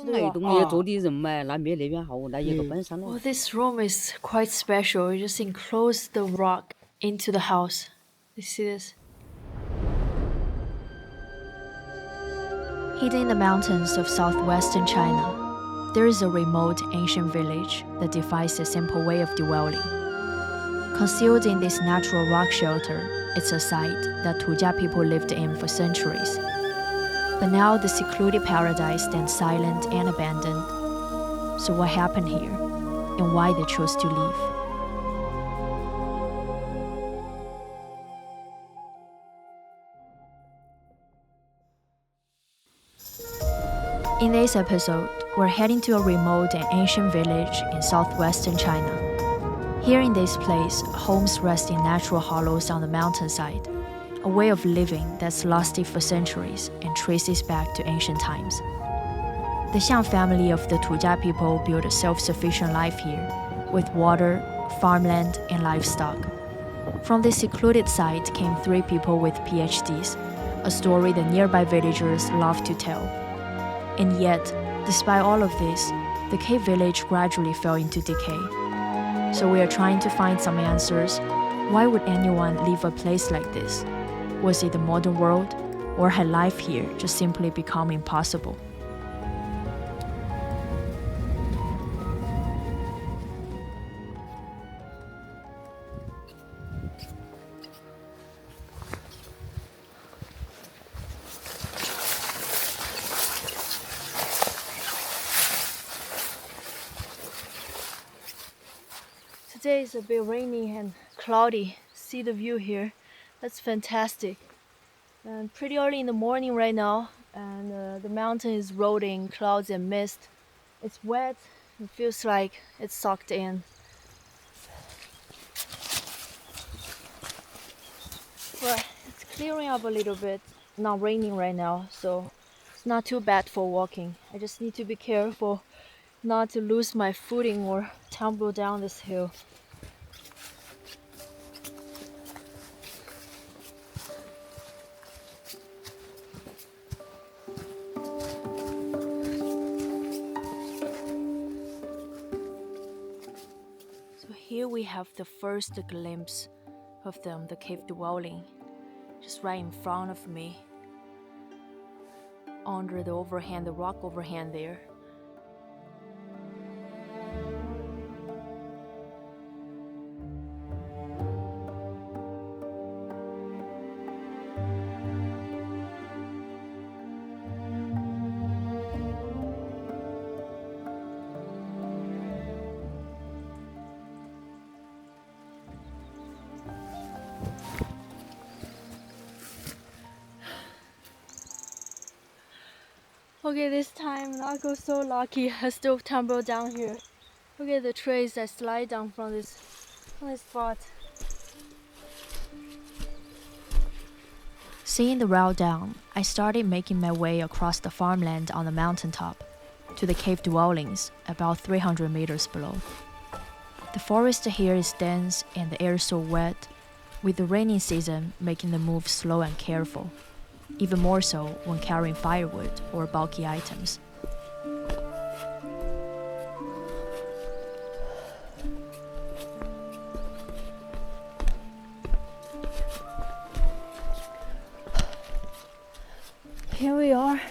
Well, this room is quite special. You just enclose the rock into the house. You see this? Hidden in the mountains of southwestern China, there is a remote ancient village that defies a simple way of dwelling. Concealed in this natural rock shelter, it's a site that Tujia people lived in for centuries. But now the secluded paradise stands silent and abandoned. So what happened here, and why they chose to leave? In this episode, we're heading to a remote and ancient village in southwestern China. Here in this place, homes rest in natural hollows on the mountainside, a way of living that's lasted for centuries and traces back to ancient times. The Xiang family of the Tujia people built a self-sufficient life here, with water, farmland, and livestock. From this secluded site came 3 people with PhDs, a story the nearby villagers love to tell. And yet, despite all of this, the cave village gradually fell into decay. So we are trying to find some answers. Why would anyone leave a place like this? Was it the modern world, or had life here just simply become impossible? Today is a bit rainy and cloudy. See the view here? That's fantastic. And pretty early in the morning right now, and the mountain is rolling clouds and mist. It's wet. It feels like it's soaked in. But it's clearing up a little bit. Not raining right now, so it's not too bad for walking. I just need to be careful not to lose my footing or tumble down this hill. So here we have the first glimpse of them, the cave dwelling, just right in front of me, under the overhang, the rock overhang there. Okay, this time not go so lucky. I still tumble down here. Look at the trays I slide down from this spot. Seeing the route down, I started making my way across the farmland on the mountaintop to the cave dwellings about 300 meters below. The forest here is dense and the air so wet, with the rainy season making the move slow and careful, even more so when carrying firewood or bulky items. Here we are.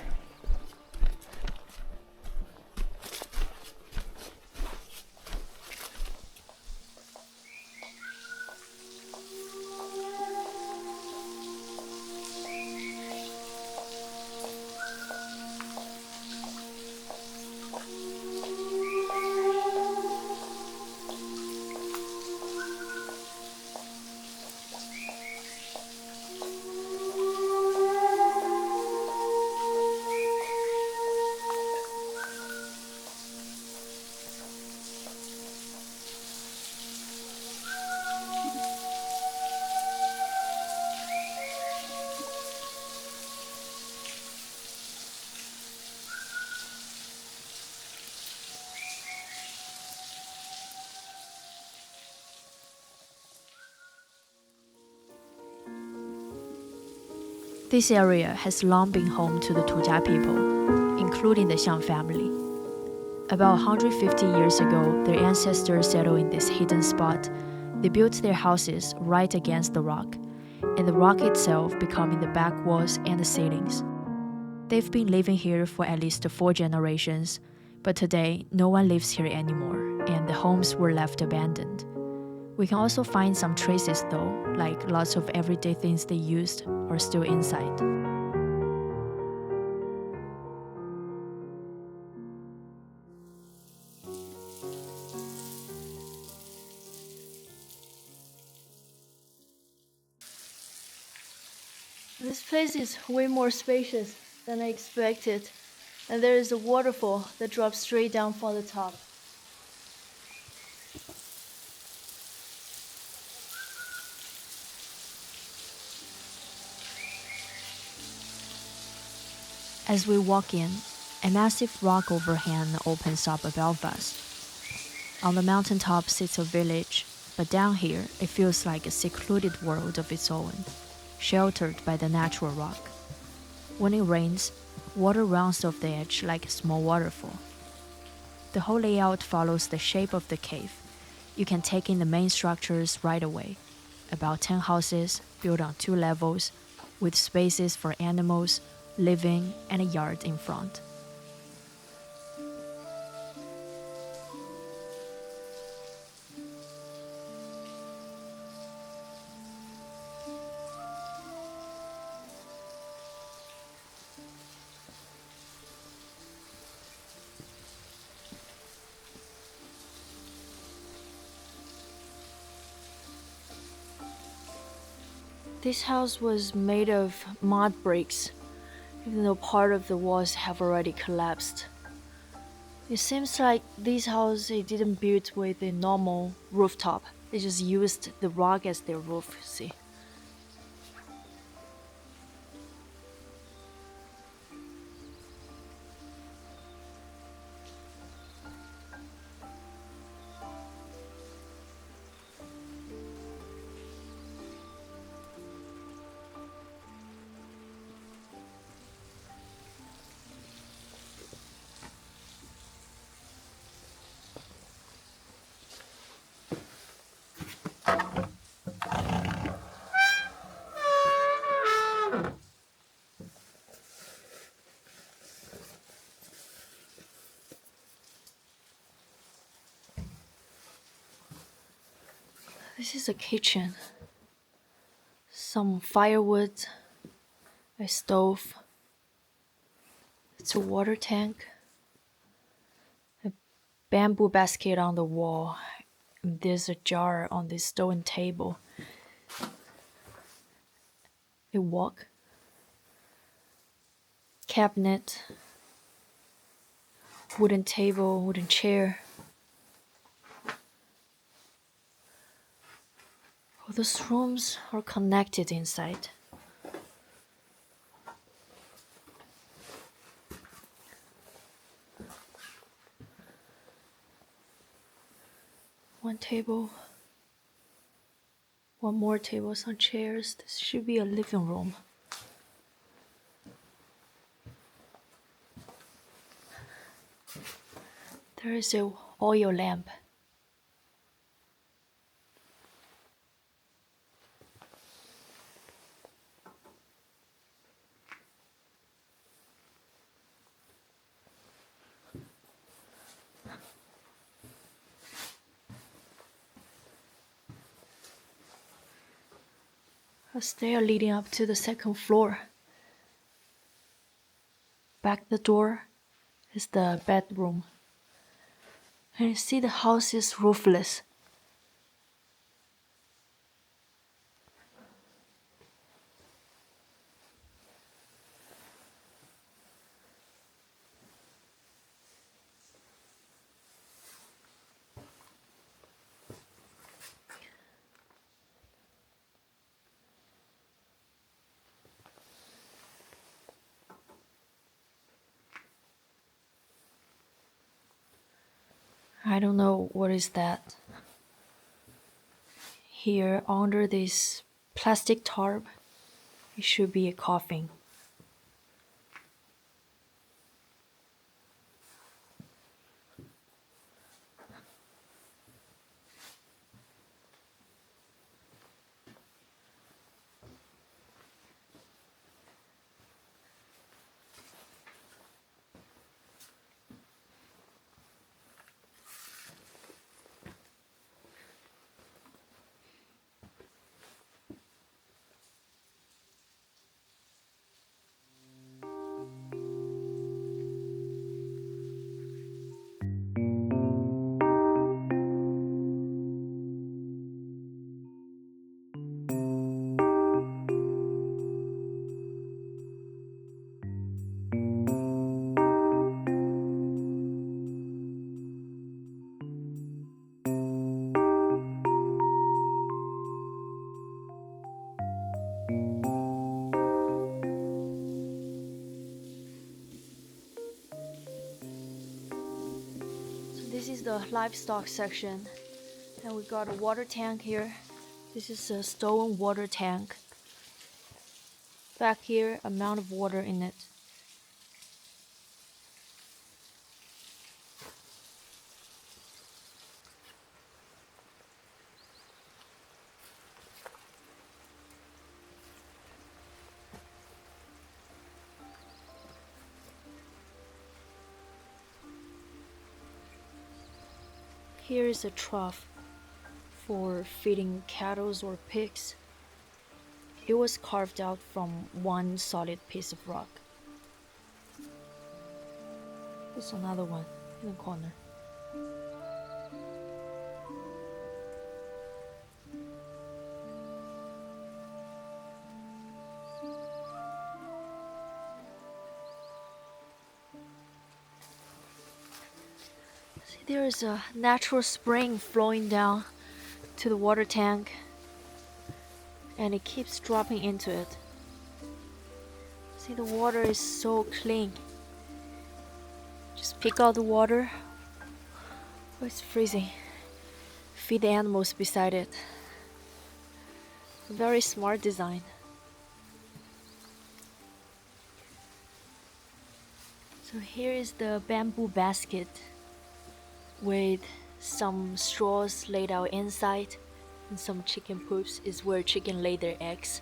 This area has long been home to the Tujia people. including the Xiang family. About 150 years ago, their ancestors settled in this hidden spot. They built their houses right against the rock, and the rock itself becoming the back walls and the ceilings. They've been living here for at least 4 generations, but today no one lives here anymore, and the homes were left abandoned. We can also find some traces though, like lots of everyday things they used are still inside. This place is way more spacious than I expected, and there is a waterfall that drops straight down from the top. As we walk in, a massive rock overhang opens up above us. On the mountaintop sits a village, but down here it feels like a secluded world of its own, sheltered by the natural rock. When it rains, water runs off the edge like a small waterfall. The whole layout follows the shape of the cave. You can take in the main structures right away. About 10 houses built on 2 levels, with spaces for animals, living, and a yard in front. This house was made of mud bricks, even though part of the walls have already collapsed. It seems like this house they didn't build with a normal rooftop. They just used the rock as their roof, see. This is a kitchen. Some firewood, a stove. It's a water tank. A bamboo basket on the wall. And there's a jar on this stone table. A wok. Cabinet. Wooden table, wooden chair. All those rooms are connected inside. One table, one more table, some chairs. This should be a living room. There is a oil lamp. A stair leading up to the second floor. Back the door is the bedroom. And you see the house is roofless. I don't know what is that. Here under this plastic tarp, it should be a coffin. This is the livestock section, and we got a water tank here. This is a stone water tank. Back here, amount of water in it. Here is a trough for feeding cattle or pigs. It was carved out from one solid piece of rock. There's another one in the corner. See, there is a natural spring flowing down to the water tank, and it keeps dropping into it. See, the water is so clean. Just pick out the water. Oh, it's freezing. Feed the animals beside it. Very smart design. So here is the bamboo basket with some straws laid out inside, and some chicken poops is where chicken lay their eggs.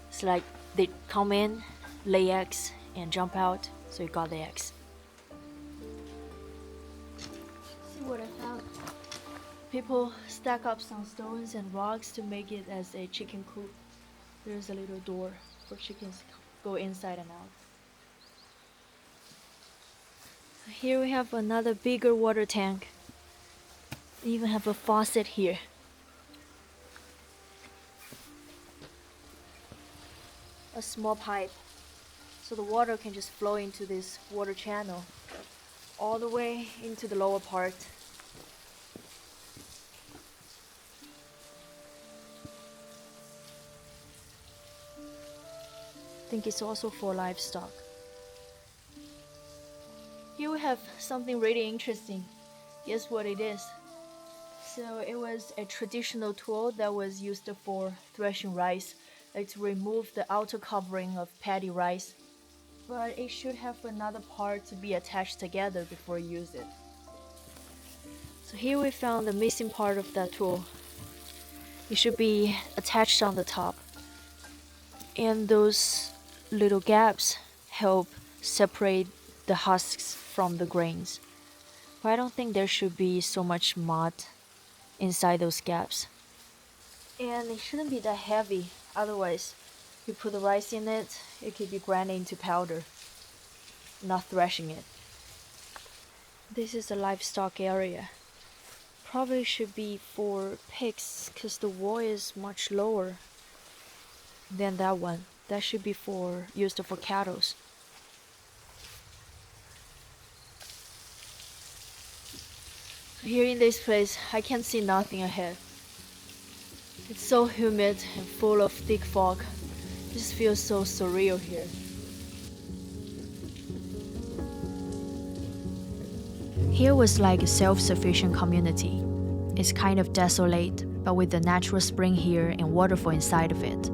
It's like they come in, lay eggs, and jump out, so you got the eggs. See what I found? People stack up some stones and rocks to make it as a chicken coop. There's a little door for chickens to go inside and out. Here we have another bigger water tank. They even have a faucet here. A small pipe, so the water can just flow into this water channel all the way into the lower part. I think it's also for livestock. Here we have something really interesting. Guess what it is? So it was a traditional tool that was used for threshing rice, like to remove the outer covering of paddy rice. But it should have another part to be attached together before you use it. So here we found the missing part of that tool. It should be attached on the top. And those little gaps help separate the husks from the grains. But I don't think there should be so much mud inside those gaps. And it shouldn't be that heavy, otherwise you put the rice in it, it could be ground into powder, not threshing it. This is the livestock area. Probably should be for pigs because the wall is much lower than that one. That should be used for cattle. Here in this place, I can see nothing ahead. It's so humid and full of thick fog. It just feels so surreal here. Here was like a self-sufficient community. It's kind of desolate, but with the natural spring here and waterfall inside of it.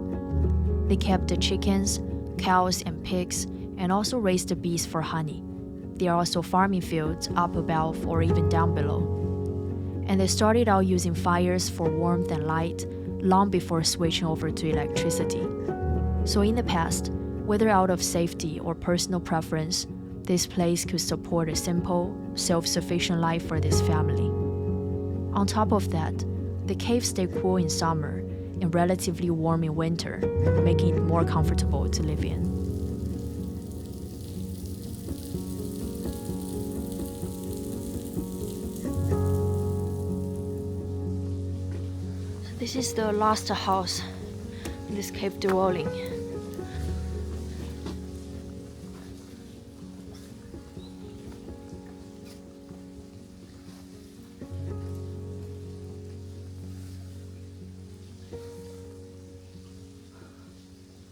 They kept the chickens, cows, and pigs, and also raised the bees for honey. There are also farming fields up above or even down below. And they started out using fires for warmth and light long before switching over to electricity. So in the past, whether out of safety or personal preference, this place could support a simple, self-sufficient life for this family. On top of that, the cave stayed cool in summer and relatively warm in winter, making it more comfortable to live in. This is the last house in this cave dwelling.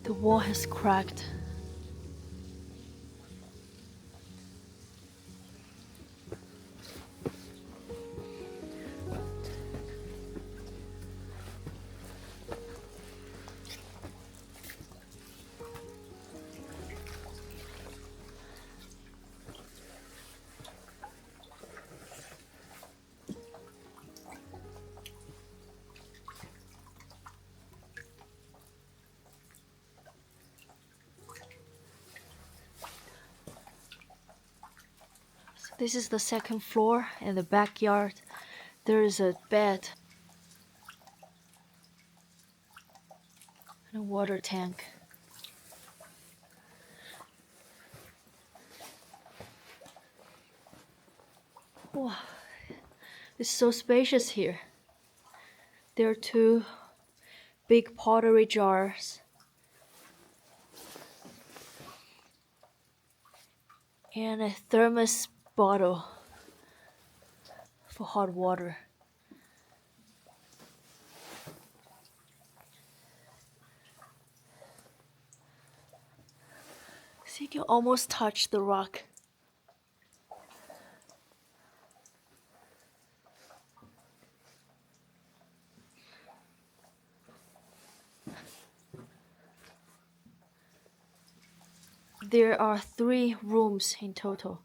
The wall has cracked. This is the second floor. In the backyard, there is a bed and a water tank. Wow, it's so spacious here. There are two big pottery jars and a thermos bottle for hot water. So you can almost touch the rock. There are 3 rooms in total.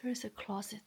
There is a closet.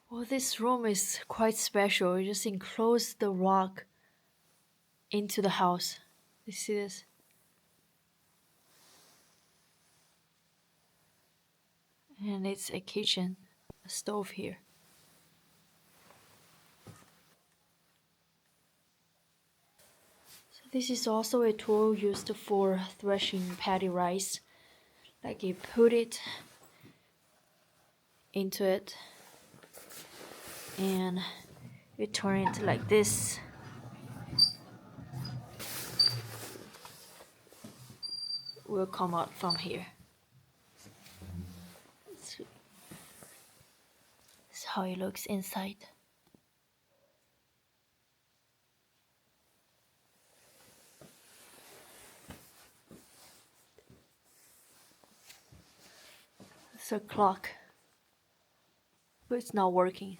Well, this room is quite special. You just enclose the rock into the house. You see this? And it's a kitchen, a stove here. So this is also a tool used for threshing paddy rice. Like you put it into it and you turn it like this. Will come out from here. This is how it looks inside. It's a clock, but it's not working.